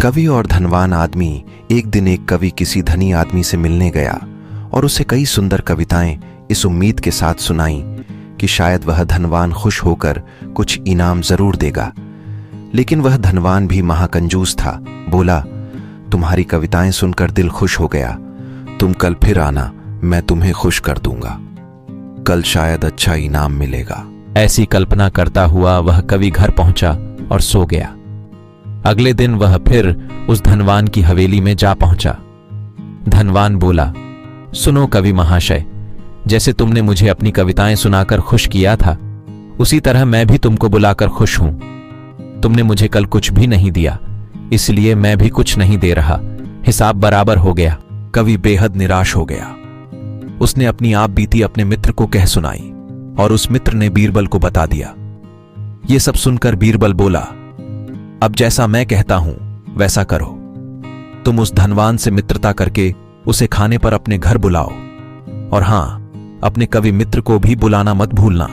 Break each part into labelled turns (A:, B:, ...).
A: कवि और धनवान आदमी। एक दिन एक कवि किसी धनी आदमी से मिलने गया और उसे कई सुंदर कविताएं इस उम्मीद के साथ सुनाई कि शायद वह धनवान खुश होकर कुछ इनाम जरूर देगा। लेकिन वह धनवान भी महाकंजूस था। बोला, तुम्हारी कविताएं सुनकर दिल खुश हो गया, तुम कल फिर आना, मैं तुम्हें खुश कर दूंगा, कल शायद अच्छा इनाम मिलेगा।
B: ऐसी कल्पना करता हुआ वह कवि घर पहुंचा और सो गया। अगले दिन वह फिर उस धनवान की हवेली में जा पहुंचा। धनवान बोला, सुनो कवि महाशय, जैसे तुमने मुझे अपनी कविताएं सुनाकर खुश किया था, उसी तरह मैं भी तुमको बुलाकर खुश हूं। तुमने मुझे कल कुछ भी नहीं दिया, इसलिए मैं भी कुछ नहीं दे रहा, हिसाब बराबर हो गया।
A: कवि बेहद निराश हो गया। उसने अपनी आप बीती अपने मित्र को कह सुनाई और उस मित्र ने बीरबल को बता दिया। ये सब सुनकर बीरबल बोला, अब जैसा मैं कहता हूं वैसा करो। तुम उस धनवान से मित्रता करके उसे खाने पर अपने घर बुलाओ, और हां, अपने कवि मित्र को भी बुलाना मत भूलना।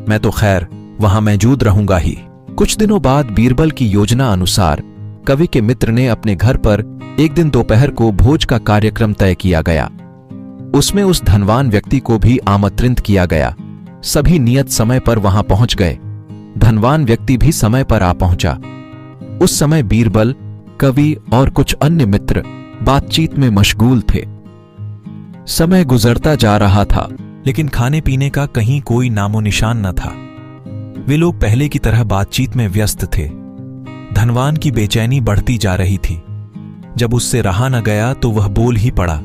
A: मैं तो खैर वहां मौजूद रहूंगा ही। कुछ दिनों बाद बीरबल की योजना अनुसार कवि के मित्र ने अपने घर पर एक दिन दोपहर को भोज का कार्यक्रम तय किया गया। उसमें उस धनवान व्यक्ति को भी आमंत्रित किया गया। सभी नियत समय पर वहां पहुंच गए। धनवान व्यक्ति भी समय पर आ पहुंचा। उस समय बीरबल, कवि और कुछ अन्य मित्र बातचीत में मशगूल थे। समय गुजरता जा रहा था, लेकिन खाने पीने का कहीं कोई नामो निशान न था। वे लोग पहले की तरह बातचीत में व्यस्त थे। धनवान की बेचैनी बढ़ती जा रही थी। जब उससे रहा न गया तो वह बोल ही पड़ा,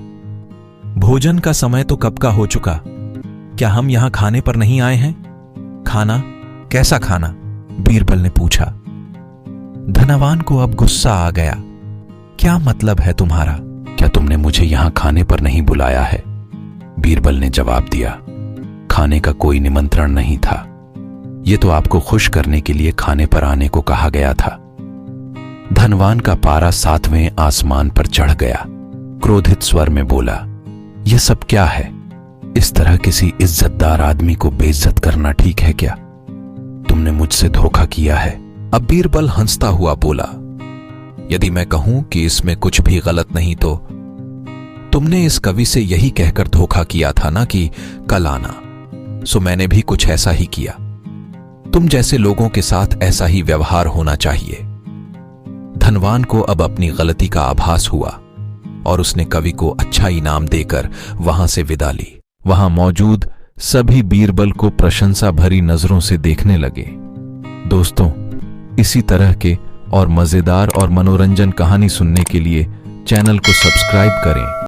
A: भोजन का समय तो कब का हो चुका, क्या हम यहां खाने पर नहीं आए हैं? खाना? कैसा खाना? बीरबल ने पूछा। धनवान को अब गुस्सा आ गया। क्या मतलब है तुम्हारा? क्या तुमने मुझे यहां खाने पर नहीं बुलाया है? बीरबल ने जवाब दिया, खाने का कोई निमंत्रण नहीं था, यह तो आपको खुश करने के लिए खाने पर आने को कहा गया था। धनवान का पारा 7वें आसमान पर चढ़ गया। क्रोधित स्वर में बोला, यह सब क्या है? इस तरह किसी इज्जतदार आदमी को बेइज्जत करना ठीक है क्या? तुमने मुझसे धोखा किया है। अब बीरबल हंसता हुआ बोला, यदि मैं कहूं कि इसमें कुछ भी गलत नहीं तो तुमने इस कवि से यही कहकर धोखा किया था ना कि कल आना, सो मैंने भी कुछ ऐसा ही किया। तुम जैसे लोगों के साथ ऐसा ही व्यवहार होना चाहिए। धनवान को अब अपनी गलती का आभास हुआ और उसने कवि को अच्छा इनाम देकर वहां से विदा ली। वहां मौजूद सभी बीरबल को प्रशंसा भरी नजरों से देखने लगे। दोस्तों, इसी तरह के और मजेदार और मनोरंजन कहानी सुनने के लिए चैनल को सब्सक्राइब करें।